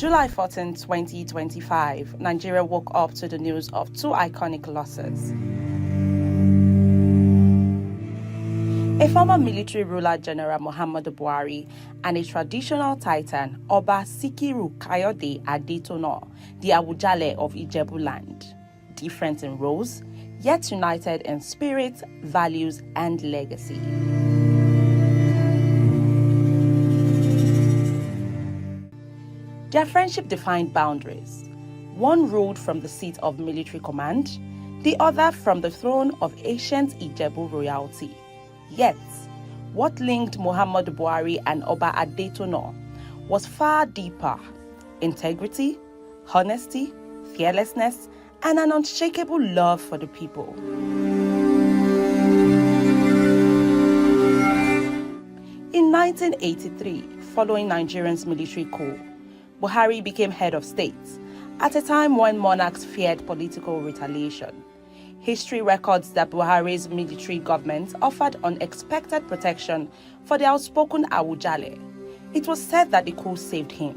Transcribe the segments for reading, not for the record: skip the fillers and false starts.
July 14, 2025, Nigeria woke up to the news of two iconic losses. A former military ruler, General Muhammadu Buhari, and a traditional titan, Oba Sikiru Kayode Adetono, the Awujale of Ijebu-land. Different in roles, yet united in spirit, values, and legacy. Their friendship defined boundaries. One ruled from the seat of military command, the other from the throne of ancient Ijebu royalty. Yet, what linked Muhammadu Buhari and Oba Adetono was far deeper: integrity, honesty, fearlessness, and an unshakable love for the people. In 1983, following Nigeria's military coup, Buhari became head of state at a time when monarchs feared political retaliation. History records that Buhari's military government offered unexpected protection for the outspoken Awujale. It was said that the coup saved him.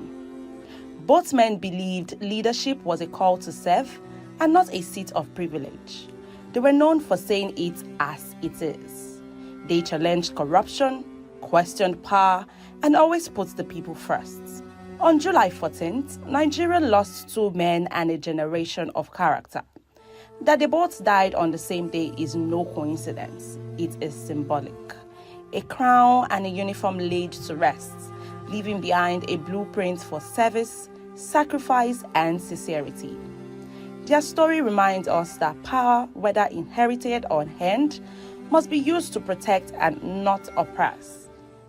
Both men believed leadership was a call to serve and not a seat of privilege. They were known for saying it as it is. They challenged corruption, questioned power, and always put the people first. On July 14th, Nigeria lost two men and a generation of character. That they both died on the same day is no coincidence. It is symbolic. A crown and a uniform laid to rest, leaving behind a blueprint for service, sacrifice, and sincerity. Their story reminds us that power, whether inherited or earned, must be used to protect and not oppress.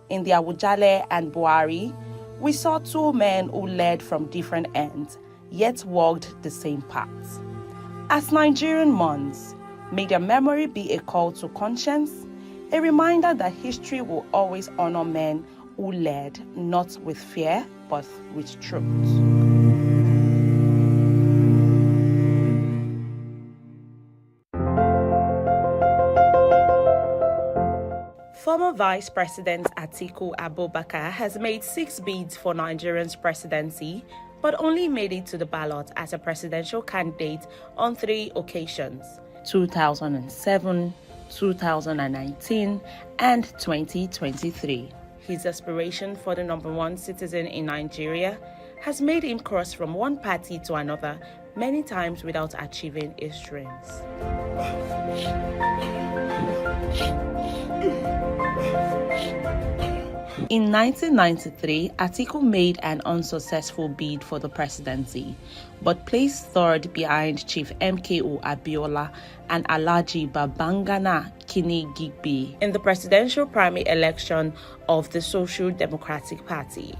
In the Awujale and Buhari, we saw two men who led from different ends, yet walked the same path. As Nigerian mourns, may their memory be a call to conscience, a reminder that history will always honor men who led not with fear, but with truth. Former Vice President Atiku Abubakar has made 6 bids for Nigeria's presidency, but only made it to the ballot as a presidential candidate on 3 occasions: 2007, 2019, and 2023. His aspiration for the #1 citizen in Nigeria has made him cross from one party to another many times without achieving his dreams. In 1993, Atiku made an unsuccessful bid for the presidency, but placed third behind Chief MKO Abiola and Alhaji Babangana Kinigigbe in the presidential primary election of the Social Democratic Party.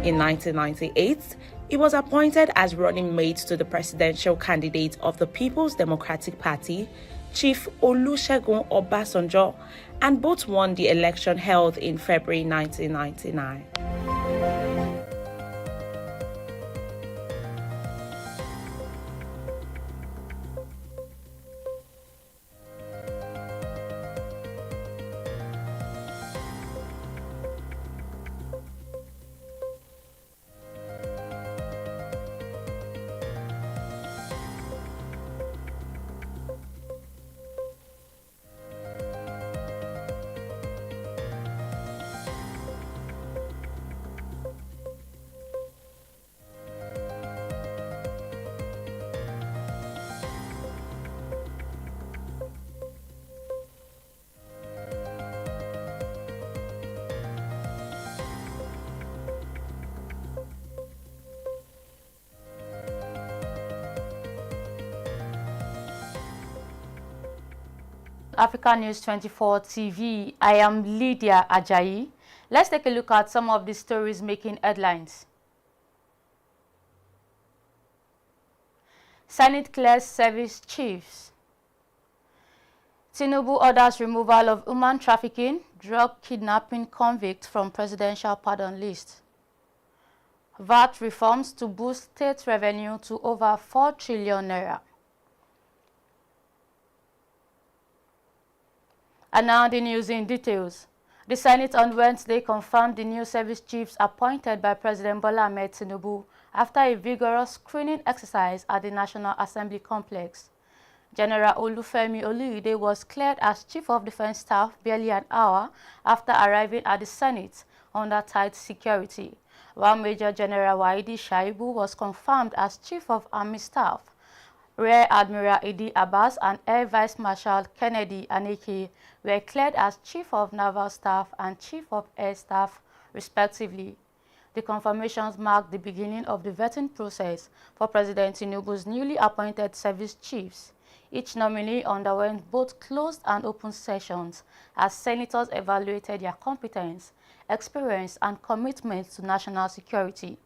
In 1998, he was appointed as running mate to the presidential candidate of the People's Democratic Party, Chief Olusegun Obasanjo, and both won the election held in February 1999. Africa News 24 TV. I am Lydia Ajayi. Let's take a look at some of the stories making headlines. Senate clears service chiefs. Tinubu orders removal of human trafficking, drug kidnapping convicts from presidential pardon list. VAT reforms to boost state revenue to over 4 trillion naira. And now the news in details. The Senate on Wednesday confirmed the new service chiefs appointed by President Bola Ahmed Tinubu after a vigorous screening exercise at the National Assembly complex. General Olufemi Oluyide was cleared as Chief of Defense Staff barely an hour after arriving at the Senate under tight security, while Major General Waidi Shaibu was confirmed as Chief of Army Staff. Rear Admiral Idi Abbas and Air Vice Marshal Kennedy Aneke were cleared as Chief of Naval Staff and Chief of Air Staff, respectively. The confirmations mark the beginning of the vetting process for President Tinubu's newly appointed service chiefs. Each nominee underwent both closed and open sessions as senators evaluated their competence, experience, and commitment to national security.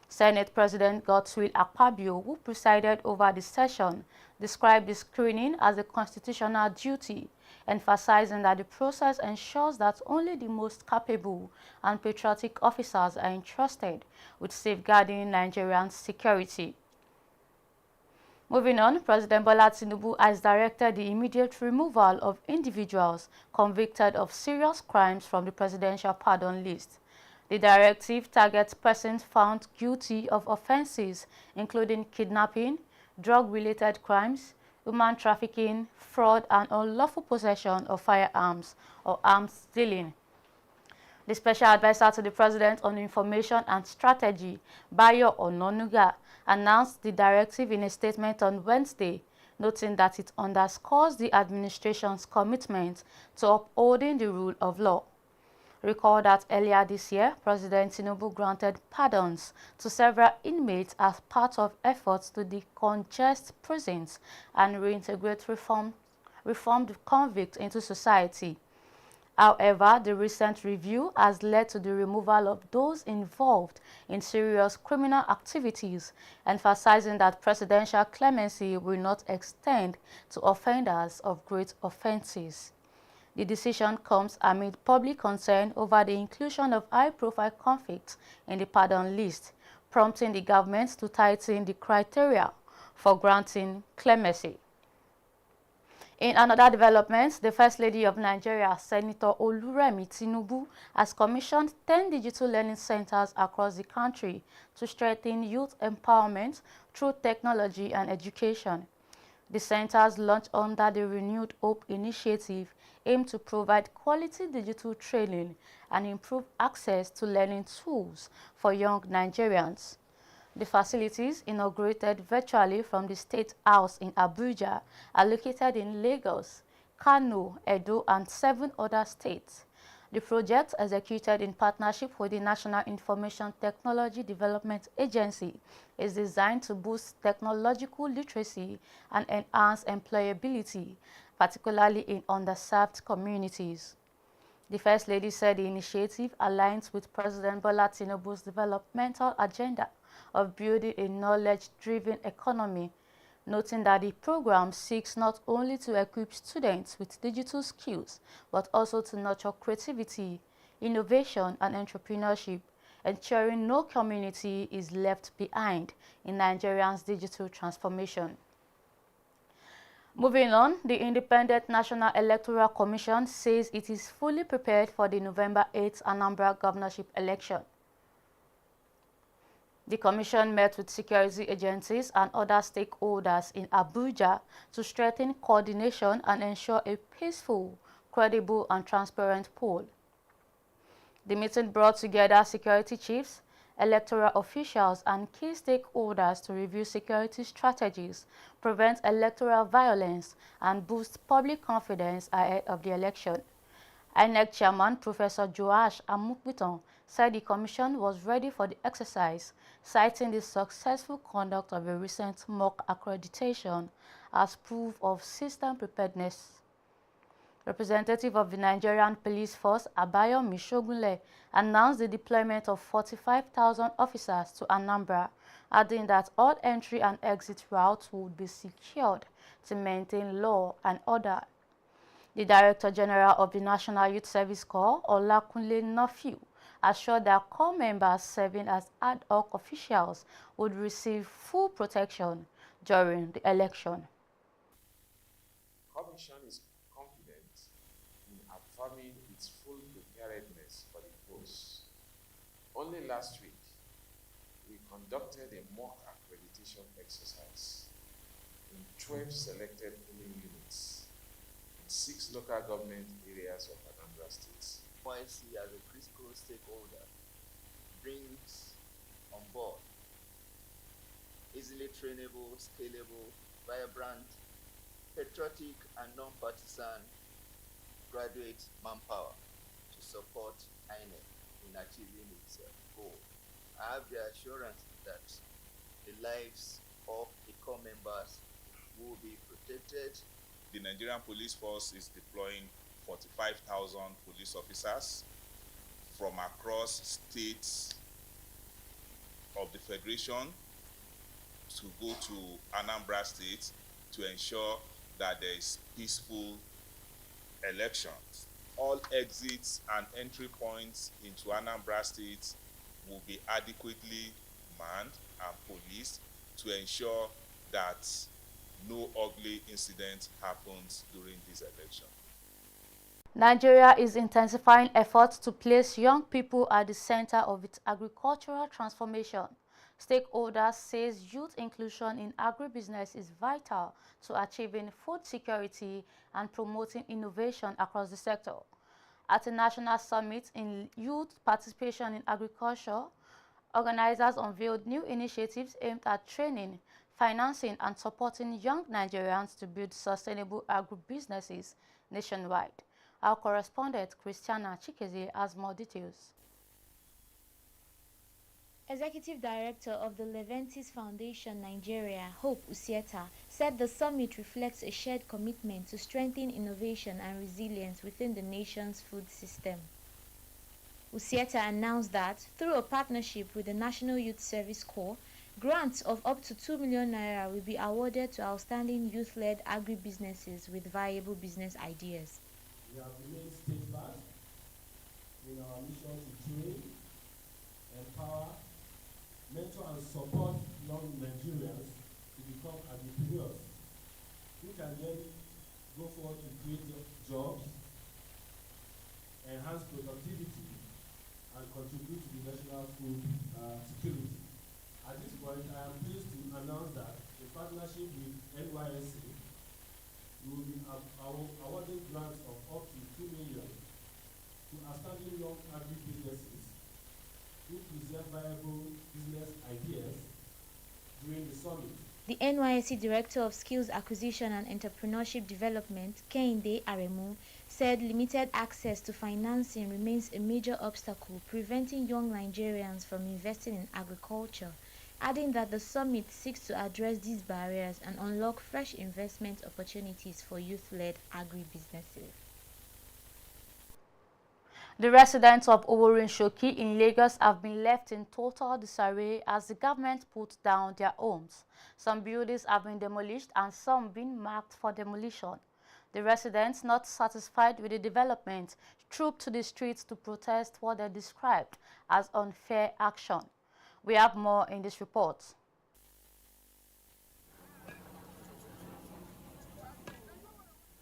Senate President Godswill Akpabio, who presided over the session, described the screening as a constitutional duty, emphasizing that the process ensures that only the most capable and patriotic officers are entrusted with safeguarding Nigerian security. Moving on, President Bola Tinubu has directed the immediate removal of individuals convicted of serious crimes from the presidential pardon list. The directive targets persons found guilty of offenses including kidnapping, drug-related crimes, human trafficking, fraud, and unlawful possession of firearms or arms dealing. The Special Advisor to the President on Information and Strategy, Bayo Ononuga, announced the directive in a statement on Wednesday, noting that it underscores the administration's commitment to upholding the rule of law. Recall that earlier this year, President Tinubu granted pardons to several inmates as part of efforts to decongest prisons and reintegrate reformed convicts into society. However, the recent review has led to the removal of those involved in serious criminal activities, emphasizing that presidential clemency will not extend to offenders of great offenses. The decision comes amid public concern over the inclusion of high-profile convicts in the pardon list, prompting the government to tighten the criteria for granting clemency. In another development, the First Lady of Nigeria, Senator REMI Tinubu, has commissioned 10 digital learning centers across the country to strengthen youth empowerment through technology and education. The centers, launched under the Renewed Hope initiative, aim to provide quality digital training and improve access to learning tools for young Nigerians. The facilities, inaugurated virtually from the State House in Abuja, are located in Lagos, Kano, Edo, and 7 other states. The project, executed in partnership with the National Information Technology Development Agency, is designed to boost technological literacy and enhance employability, particularly in underserved communities. The First Lady said the initiative aligns with President Bola Tinubu's developmental agenda of building a knowledge-driven economy, noting that the program seeks not only to equip students with digital skills, but also to nurture creativity, innovation, and entrepreneurship, ensuring no community is left behind in Nigeria's digital transformation. Moving on, the Independent National Electoral Commission says it is fully prepared for the November 8th ANAMBRA governorship election. The Commission met with security agencies and other stakeholders in Abuja to strengthen coordination and ensure a peaceful, credible, and transparent poll. The meeting brought together security chiefs, electoral officials, and key stakeholders to review security strategies, prevent electoral violence, and boost public confidence ahead of the election. INEC Chairman Professor Joash Amukbiton said the Commission was ready for the exercise, citing the successful conduct of a recent mock accreditation as proof of system preparedness. Representative of the Nigerian Police Force, Abayomi Shogunle, announced the deployment of 45,000 officers to Anambra, adding that all entry and exit routes would be secured to maintain law and order. The Director General of the National Youth Service Corps, Olakunle Nafiu, assured that corps members serving as ad hoc officials would receive full protection during the election. The Commission is confident in affirming its full preparedness Only last week, we conducted a mock accreditation exercise in 12 selected polling units in 6 local government areas of Anambra State. YC as a critical stakeholder brings on board easily trainable, scalable, vibrant, patriotic and non-partisan graduate manpower to support INEC in achieving its goal. I have the assurance that the lives of the core members will be protected. The Nigerian police force is deploying 45,000 police officers from across states of the Federation to go to Anambra State to ensure that there is peaceful elections. All exits and entry points into Anambra State will be adequately manned and policed to ensure that no ugly incident happens during this election. Nigeria is intensifying efforts to place young people at the center of its agricultural transformation. Stakeholders says youth inclusion in agribusiness is vital to achieving food security and promoting innovation across the sector. At a national summit in youth participation in agriculture, organizers unveiled new initiatives aimed at training, financing, and supporting young Nigerians to build sustainable agribusinesses nationwide. Our correspondent, Christiana Chikeze, has more details. Executive Director of the Leventis Foundation Nigeria, Hope Usieta, said the summit reflects a shared commitment to strengthen innovation and resilience within the nation's food system. Usieta announced that, through a partnership with the National Youth Service Corps, grants of up to 2 million naira will be awarded to outstanding youth-led agribusinesses with viable business ideas. We have remained steadfast in our mission to train, empower, mentor and support young Nigerians to become entrepreneurs who can then go forward to create jobs, enhance productivity, and contribute to the national food security. At this point, I am pleased to announce that in partnership with NYSC, we will be awarding grants of up to 2 million to outstanding young agribusinesses who present viable business ideas during the summit. The NYSC Director of Skills Acquisition and Entrepreneurship Development, Kehinde Aremu, said limited access to financing remains a major obstacle preventing young Nigerians from investing in agriculture, adding that the summit seeks to address these barriers and unlock fresh investment opportunities for youth-led agribusinesses. The residents of OWORONSHOKI in Lagos have been left in total disarray as the government put down their homes. Some buildings have been demolished and some been marked for demolition. The residents, not satisfied with the development, trooped to the streets to protest what they described as unfair action. We have more in this report.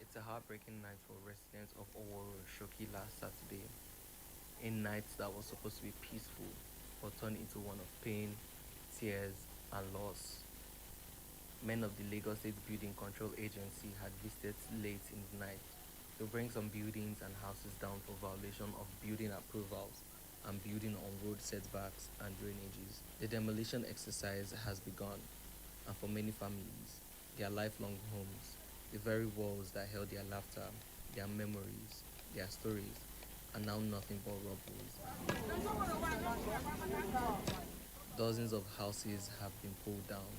It's a heartbreaking night for residents of OWORONSHOKI last Saturday. A night that was supposed to be peaceful, but turned into one of pain, tears, and loss. Men of the Lagos State Building Control Agency had visited late in the night to bring some buildings and houses down for violation of building approvals and building on road setbacks and drainages. The demolition exercise has begun, and for many families, their lifelong homes, the very walls that held their laughter, their memories, their stories, are now nothing but rubble. Dozens of houses have been pulled down.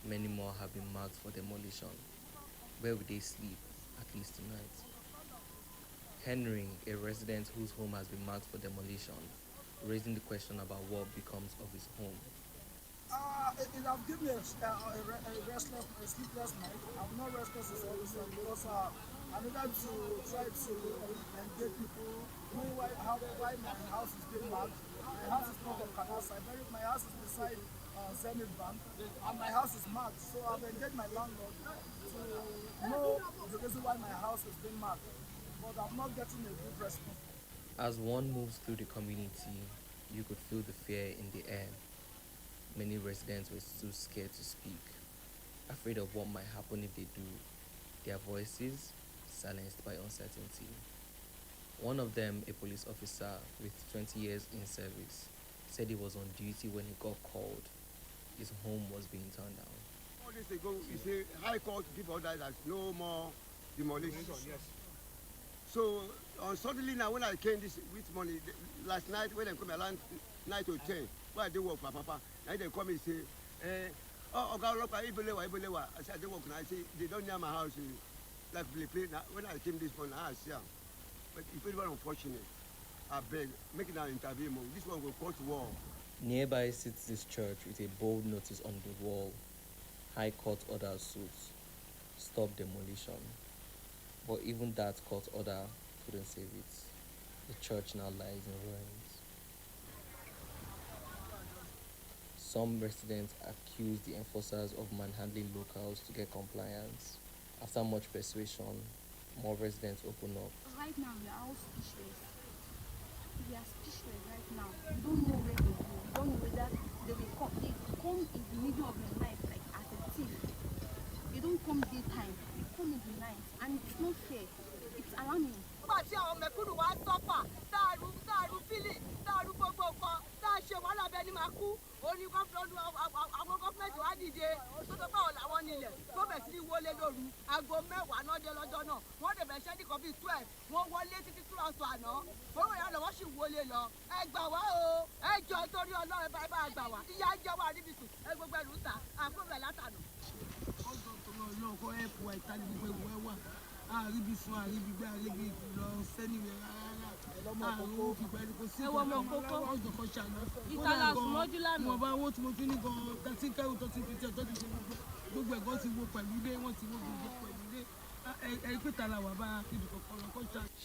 Many more have been marked for demolition. Where will they sleep, at least tonight? Henry, a resident whose home has been marked for demolition, raising the question about what becomes of his home. It has given me a sleepless night. I'm not restless because I needed to try to engage people, knowing why my house is being marked. My house is not on canal side. My house is beside Zenith Bank, and my house is marked. So I've engaged my landlord to know the reason why my house is being marked, but I'm not getting a good response. As one moves through the community, You could feel the fear in the air. Many residents were too scared to speak, afraid of what might happen if they do, their voices silenced by uncertainty. One of them, a police officer with 20 years in service, said he was on duty when he got called. His home was being turned down. 4 days ago, you say High Court give order that no more demolition. Yes. So suddenly now when I came this with money last night when they come around 9 to 10, where they work for Papa, now they come and say, oh, Ibelewa. I said they work now. I say they don't near my house. Like play. Now, when I came this morning, I see them. But it's very unfortunate. I beg, make it an interview. This one will cause war. Nearby sits this church with a bold notice on the wall. High Court orders suits. Stop demolition. But even that court order couldn't save it. The church now lies in ruins. Some residents accuse the enforcers of manhandling locals to get compliance. After much persuasion, more residents open up. Right now, we are all speechless. We are speechless right now. We don't know where they go. We don't know whether they will come. They come in the middle of the night, like as a thief. They don't come daytime. They come in the night, and it's not fair. It's alarming.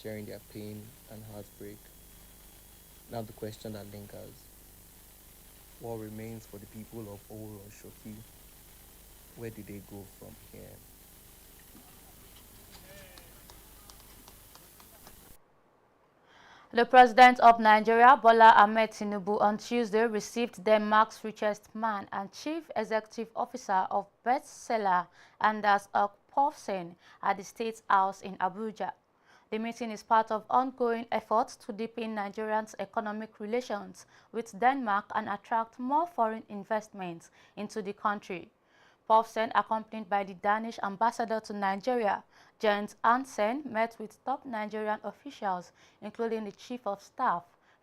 Sharing their pain and heartbreak. Now the question that lingers: what remains for the people of OWORONSHOKI? Where do they go from here? The President of Nigeria, Bola Ahmed Tinubu, on Tuesday received Denmark's richest man and Chief Executive Officer of bestseller Anders POVLSEN at the State House in Abuja. The meeting is part of ongoing efforts to deepen Nigeria's economic relations with Denmark and attract more foreign investments into the country. POVLSEN, accompanied by the Danish ambassador to Nigeria, Jens Hansen, met with top Nigerian officials, including the Chief of Staff,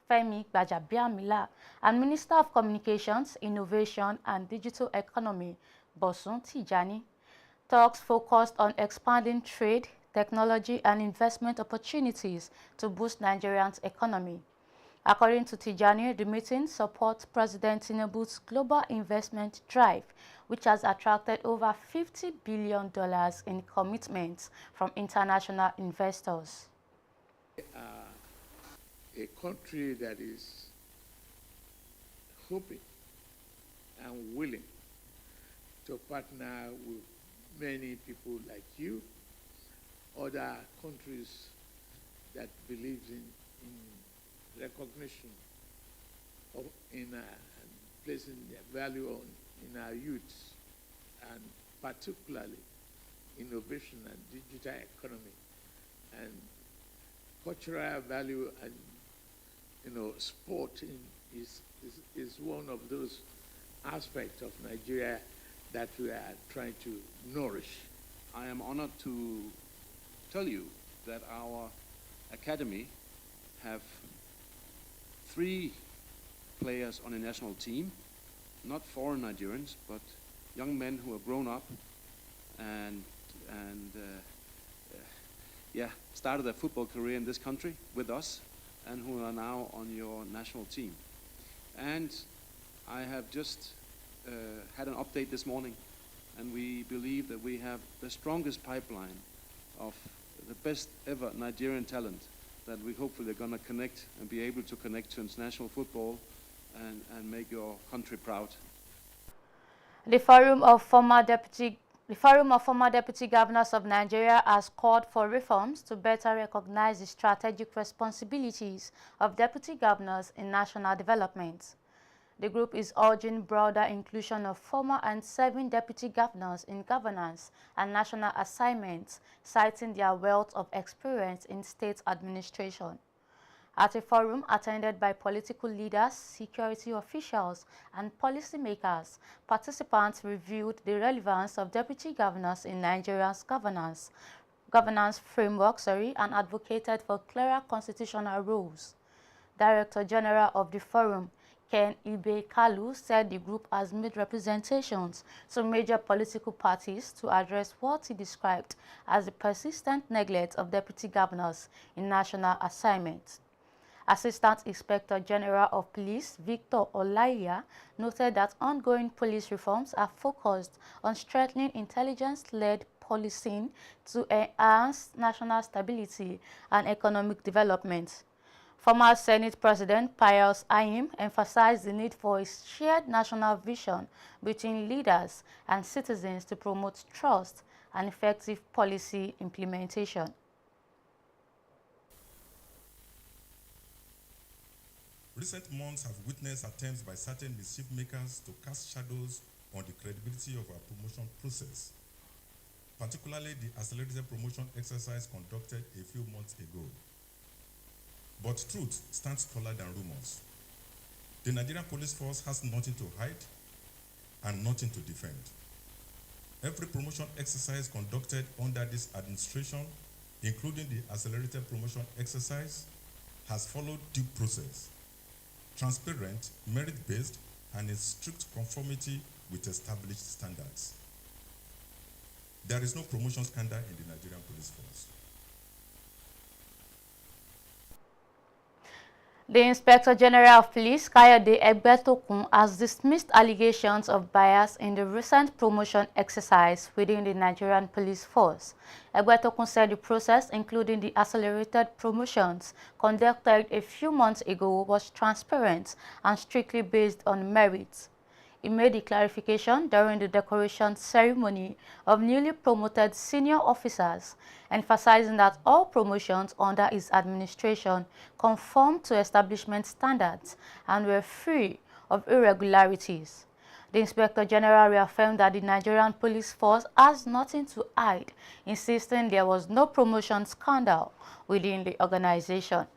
Femi Gbajabiamila, and Minister of Communications, Innovation and Digital Economy, Bosun Tijani. Talks focused on expanding trade, technology, and investment opportunities to boost Nigeria's economy. According to Tijani, the meeting supports President Tinubu's global investment drive, which has attracted over $50 billion in commitments from international investors. A country that is hoping and willing to partner with many people like you, other countries that believe in recognition of placing their value in our youths, and particularly innovation and digital economy, and cultural value, and sport is one of those aspects of Nigeria that we are trying to nourish. I am honored to tell you that our academy have 3 players on a national team, not foreign Nigerians, but young men who have grown up and started their football career in this country with us, and who are now on your national team. And I have just had an update this morning, and we believe that we have the strongest pipeline of the best ever Nigerian talent that we hopefully are going to connect and be able to connect to international football and make your country proud. The Forum of former Deputy The Forum of Former Deputy Governors of Nigeria has called for reforms to better recognize the strategic responsibilities of deputy governors in national development. The group is urging broader inclusion of former and serving deputy governors in governance and national assignments, citing their wealth of experience in state administration. At a forum attended by political leaders, security officials, and policymakers, participants reviewed the relevance of deputy governors in Nigeria's governance framework, and advocated for clearer constitutional rules. Director General of the forum, Ken Ibekalu, said the group has made representations to major political parties to address what he described as the persistent neglect of deputy governors in national assignments. Assistant Inspector General of Police Victor Olaiya noted that ongoing police reforms are focused on strengthening intelligence-led policing to enhance national stability and economic development. Former Senate President Pius Ayim emphasized the need for a shared national vision between leaders and citizens to promote trust and effective policy implementation. Recent months have witnessed attempts by certain mischief makers to cast shadows on the credibility of our promotion process, particularly the accelerated promotion exercise conducted a few months ago. But truth stands taller than rumors. The Nigerian police force has nothing to hide and nothing to defend. Every promotion exercise conducted under this administration, including the accelerated promotion exercise, has followed due process, transparent, merit-based, and in strict conformity with established standards. There is no promotion scandal in the Nigerian police force. The Inspector General of Police, EGBETOKUN, has dismissed allegations of bias in the recent promotion exercise within the Nigerian police force. EGBETOKUN said the process, including the accelerated promotions conducted a few months ago, was transparent and strictly based on merit. He made the clarification during the decoration ceremony of newly promoted senior officers, emphasizing that all promotions under his administration conformed to establishment standards and were free of irregularities. The Inspector General reaffirmed that the Nigerian police force has nothing to hide, insisting there was no promotion scandal within the organization.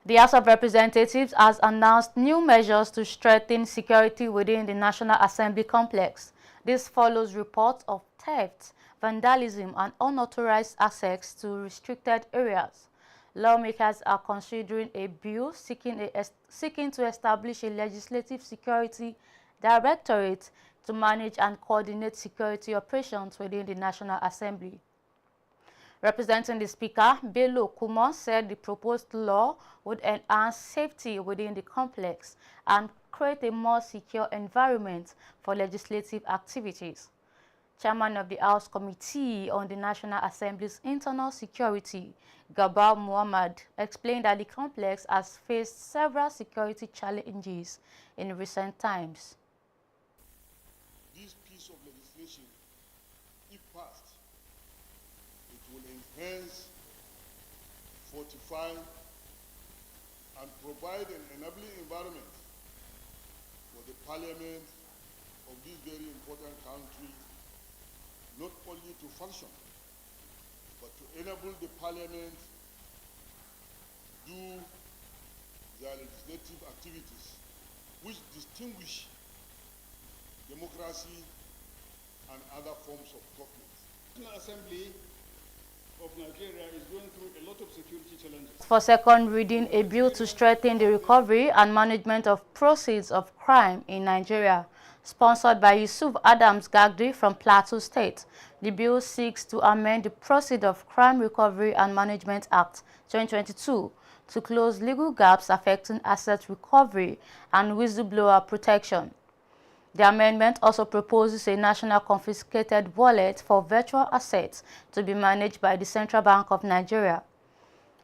The House of Representatives has announced new measures to strengthen security within the National Assembly complex. This follows reports of theft, vandalism, and unauthorized access to restricted areas. Lawmakers are considering a bill seeking to establish a legislative security directorate to manage and coordinate security operations within the National Assembly. Representing the Speaker, Bello Kumar said the proposed law would enhance safety within the complex and create a more secure environment for legislative activities. Chairman of the House Committee on the National Assembly's Internal Security, Gabal Muhammad, explained that the complex has faced several security challenges in recent times. This piece of legislation, if passed, will enhance, fortify, and provide an enabling environment for the parliament of this very important country, not only to function, but to enable the parliament to do their legislative activities, which distinguish democracy and other forms of government. The National Assembly of Nigeria is going through a lot of security challenges. For second reading, a bill to strengthen the recovery and management of proceeds of crime in Nigeria, sponsored by Yusuf Adams Gagdi from Plateau State. The bill seeks to amend the Proceeds of Crime Recovery and Management Act 2022 to close legal gaps affecting asset recovery and whistleblower protection. The amendment also proposes a national confiscated wallet for virtual assets to be managed by the Central Bank of Nigeria.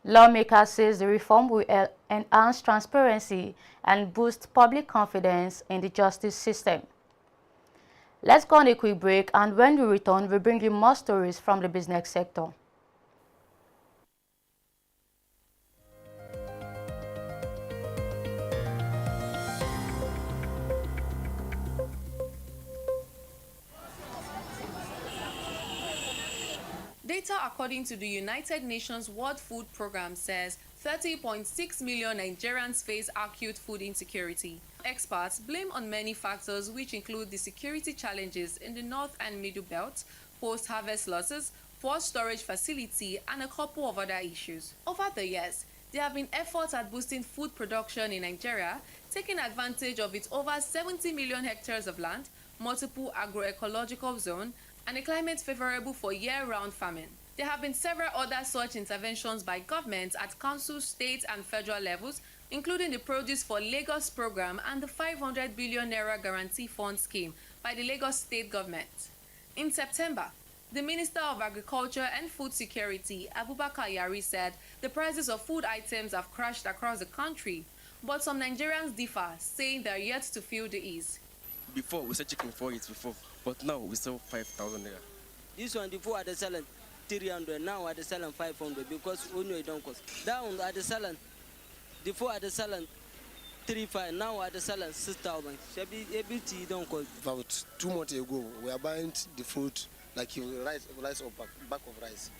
Lawmakers says the reform will enhance transparency and boost public confidence in the justice system. Let's go on a quick break, and when we return, we'll bring you more stories from the business sector. Data according to the United Nations World Food Programme says 30.6 million Nigerians face acute food insecurity. Experts blame on many factors, which include the security challenges in the North and Middle Belt, post-harvest losses, poor storage facility, and a couple of other issues. Over the years, there have been efforts at boosting food production in Nigeria, taking advantage of its over 70 million hectares of land, multiple agroecological zones, and a climate favorable for year-round farming. There have been several other such interventions by governments at council, state, and federal levels, including the Produce for Lagos program and the 500 billion naira guarantee fund scheme by the Lagos state government. In September, the Minister of Agriculture and Food Security, Abubakar Yari, said the prices of food items have crashed across the country, but some Nigerians differ, saying they are yet to feel the ease. Before, we said chicken 4 eats before, but now we sell 5,000 naira. This one before at the selling 300, now at the selling 500 because only it don't cost. That one at the selling, before at the selling 3,500, now at the selling 6,000. Everything don't cost. About 2 months ago, we are buying the food like rice or bag of rice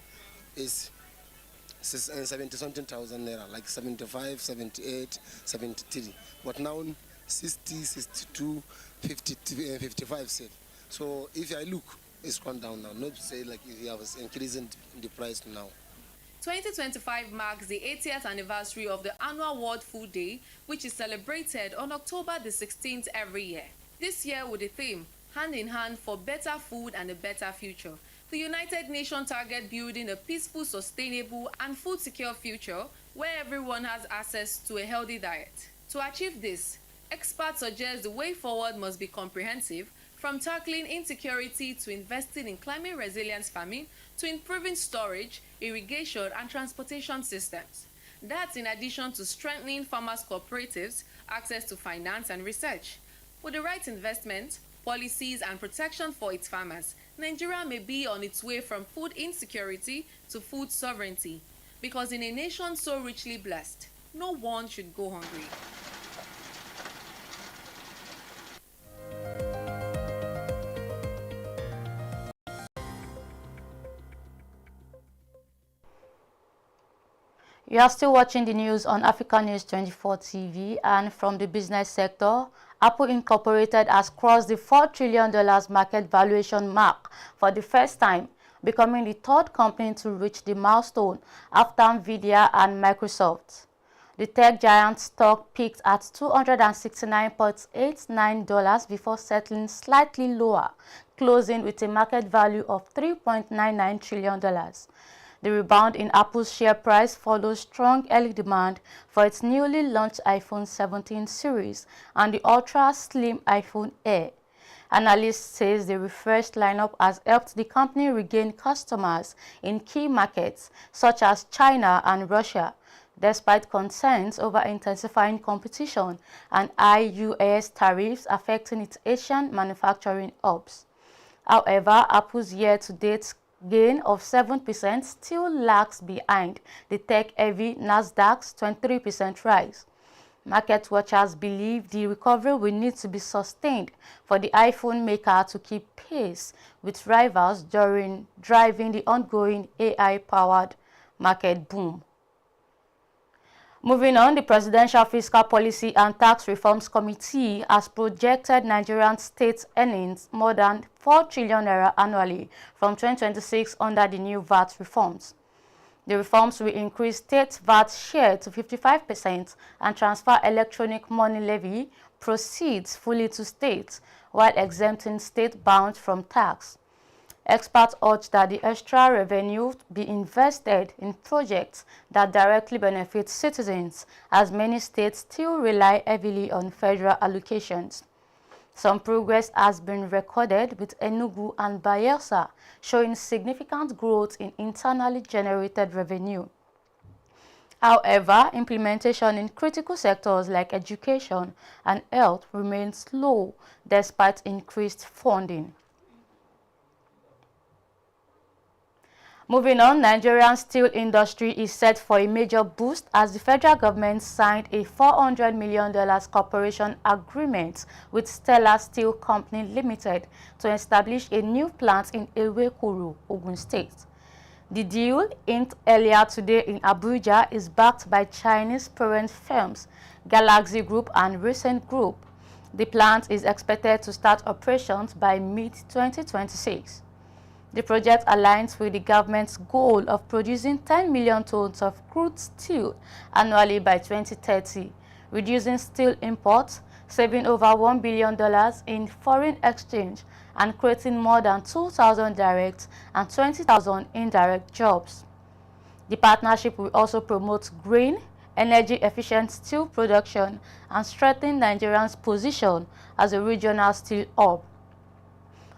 is 70-something thousand naira, like 75, 78, 73. But now 60, 62, 50, 55 said. So if I look, it's gone down now. Not to say like if you have increasing the price now. 2025 marks the 80th anniversary of the annual World Food Day, which is celebrated on October the 16th every year. This year with the theme, Hand in Hand for Better Food and a Better Future. The United Nations target building a peaceful, sustainable, and food-secure future where everyone has access to a healthy diet. To achieve this, experts suggest the way forward must be comprehensive, from tackling insecurity to investing in climate resilience farming to improving storage, irrigation, and transportation systems. That's in addition to strengthening farmers' cooperatives, access to finance and research. With the right investment, policies, and protection for its farmers, Nigeria may be on its way from food insecurity to food sovereignty. Because in a nation so richly blessed, no one should go hungry. You are still watching the news on Africa News 24 TV, and from the business sector, Apple Incorporated has crossed the $4 trillion market valuation mark for the first time, becoming the third company to reach the milestone after Nvidia and Microsoft. The tech giant's stock peaked at $269.89 before settling slightly lower, closing with a market value of $3.99 trillion. The rebound in Apple's share price follows strong early demand for its newly launched iPhone 17 series and the ultra-slim iPhone Air. Analysts say the refreshed lineup has helped the company regain customers in key markets such as China and Russia, despite concerns over intensifying competition and high US tariffs affecting its Asian manufacturing hubs. However, Apple's year-to-date gain of 7% still lags behind the tech-heavy Nasdaq's 23% rise. Market watchers believe the recovery will need to be sustained for the iPhone maker to keep pace with rivals during driving the ongoing AI-powered market boom. Moving on, the Presidential Fiscal Policy and Tax Reforms Committee has projected Nigerian state earnings more than 4 trillion naira annually from 2026 under the new VAT reforms. The reforms will increase state VAT share to 55% and transfer electronic money levy proceeds fully to states, while exempting state bound from tax. Experts urge that the extra revenue be invested in projects that directly benefit citizens, as many states still rely heavily on federal allocations. Some progress has been recorded, with Enugu and Bayelsa showing significant growth in internally generated revenue. However, implementation in critical sectors like education and health remains slow despite increased funding. Moving on, Nigerian steel industry is set for a major boost as the federal government signed a $400 million cooperation agreement with Stellar Steel Company Limited to establish a new plant in Ewekuru, Ogun State. The deal, inked earlier today in Abuja, is backed by Chinese parent firms Galaxy Group and Recent Group. The plant is expected to start operations by mid-2026. The project aligns with the government's goal of producing 10 million tons of crude steel annually by 2030, reducing steel imports, saving over $1 billion in foreign exchange, and creating more than 2,000 direct and 20,000 indirect jobs. The partnership will also promote green, energy-efficient steel production and strengthen Nigeria's position as a regional steel hub.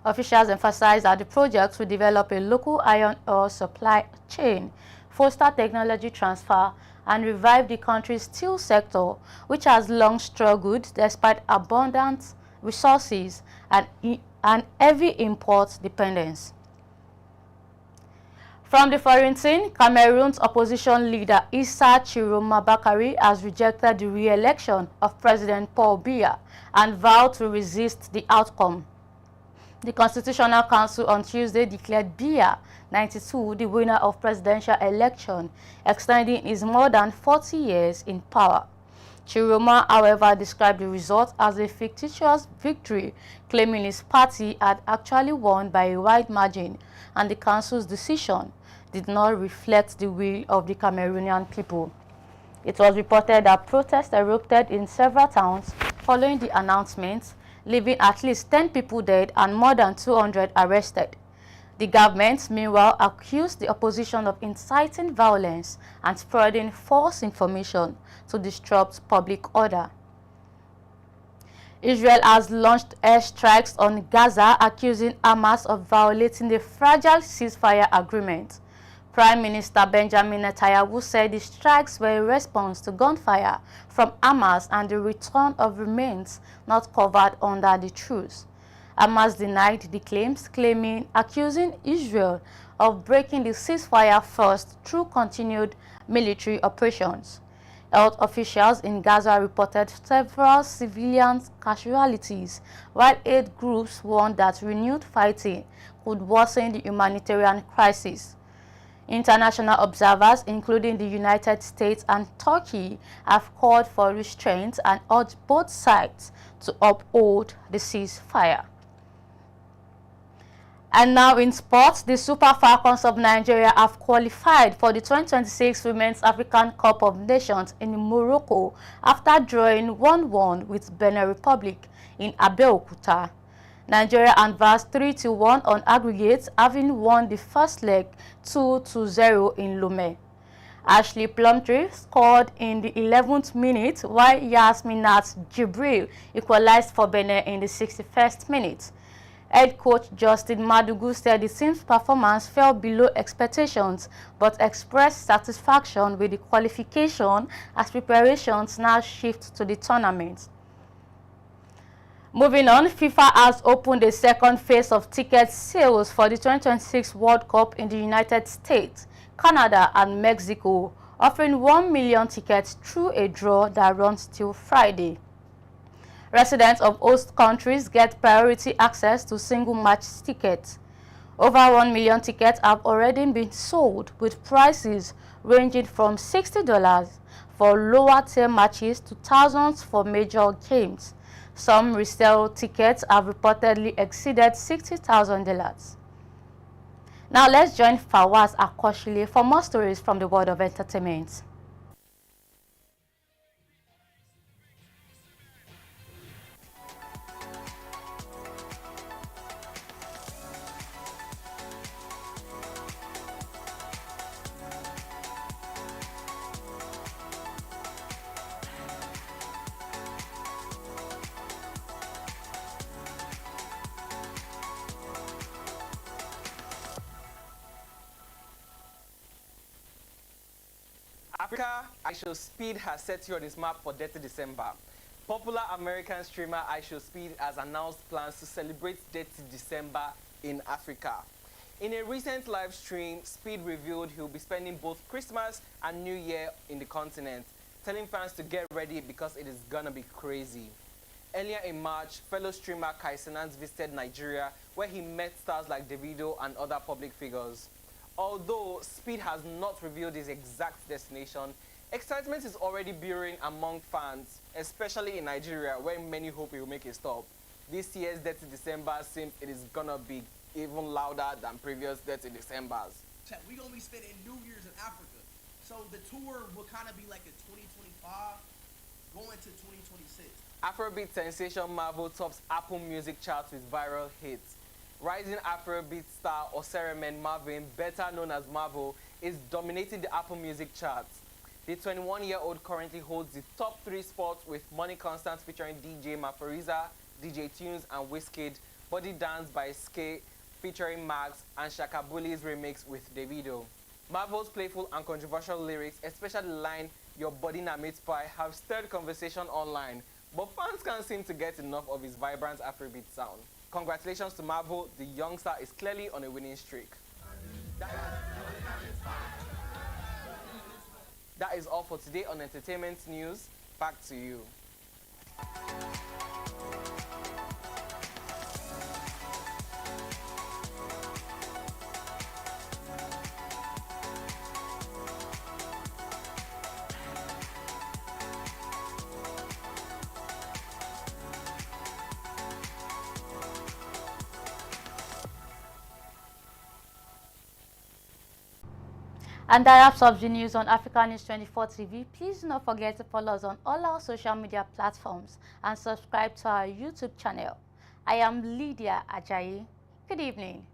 Officials emphasized that the project will develop a local iron ore supply chain, foster technology transfer, and revive the country's steel sector, which has long struggled despite abundant resources and heavy import dependence. From the foreign scene, Cameroon's opposition leader Issa Chiroma Bakary has rejected the re-election of President Paul Biya and vowed to resist the outcome. The Constitutional Council on Tuesday declared Biya, 92, the winner of presidential election, extending his more than 40 years in power. Chiroma, however, described the result as a fictitious victory, claiming his party had actually won by a wide margin, and the council's decision did not reflect the will of the Cameroonian people. It was reported that protests erupted in several towns following the announcement, leaving at least 10 people dead and more than 200 arrested. The government, meanwhile, accused the opposition of inciting violence and spreading false information to disrupt public order. Israel has launched airstrikes on Gaza, accusing Hamas of violating the fragile ceasefire agreement. Prime Minister Benjamin Netanyahu said the strikes were a response to gunfire from Hamas and the return of remains not covered under the truce. Hamas denied the claims, accusing Israel of breaking the ceasefire first through continued military operations. Health officials in Gaza reported several civilian casualties, while aid groups warned that renewed fighting could worsen the humanitarian crisis. International observers, including the United States and Turkey, have called for restraint and urged both sides to uphold the ceasefire. And now in sports, the Super Falcons of Nigeria have qualified for the 2026 Women's African Cup of Nations in Morocco after drawing 1-1 with Benin Republic in Abeokuta. Nigeria advanced 3-1 on aggregate, having won the first leg 2-0 in Lomé. Ashley Plumtree scored in the 11th minute, while Yasminat Jibril equalized for Benin in the 61st minute. Head coach Justin Madugu said the team's performance fell below expectations, but expressed satisfaction with the qualification as preparations now shift to the tournament. Moving on, FIFA has opened the second phase of ticket sales for the 2026 World Cup in the United States, Canada, and Mexico, offering 1 million tickets through a draw that runs till Friday. Residents of host countries get priority access to single-match tickets. Over 1 million tickets have already been sold, with prices ranging from $60 for lower-tier matches to thousands for major games. Some resale tickets have reportedly exceeded $60,000. Now let's join Fawaz Akoshile for more stories from the world of entertainment. Africa, IShowSpeed has set you on its map for Dirty December. Popular American streamer IShowSpeed has announced plans to celebrate Dirty December in Africa. In a recent live stream, Speed revealed he'll be spending both Christmas and New Year in the continent, telling fans to get ready because it is gonna be crazy. Earlier in March, fellow streamer Kai Cenat visited Nigeria, where he met stars like Davido and other public figures. Although Speed has not revealed his exact destination, excitement is already brewing among fans, especially in Nigeria, where many hope he will make a stop. This year's Dirty December seems it is gonna be even louder than previous Dirty Decembers. We're gonna be spending New Year's in Africa. So the tour will kind of be like a 2025 going to 2026. Afrobeat sensation Marvel tops Apple Music charts with viral hits. Rising Afrobeat star Oseremen Marvin, better known as Marvel, is dominating the Apple Music charts. The 21-year-old currently holds the top 3 spots with Money Constant featuring DJ Mafariza, DJ Tunes and Wizkid, Body Dance by Skay featuring Max, and Shaka Bully's remix with Davido. Marvel's playful and controversial lyrics, especially the line "Your body na meat pie," have stirred conversation online, but fans can't seem to get enough of his vibrant Afrobeat sound. Congratulations to Marvel, the young star is clearly on a winning streak. That is all for today on Entertainment News. Back to you. And that wraps up the news on Africa News 24 TV. Please do not forget to follow us on all our social media platforms and subscribe to our YouTube channel. I am Lydia Ajayi. Good evening.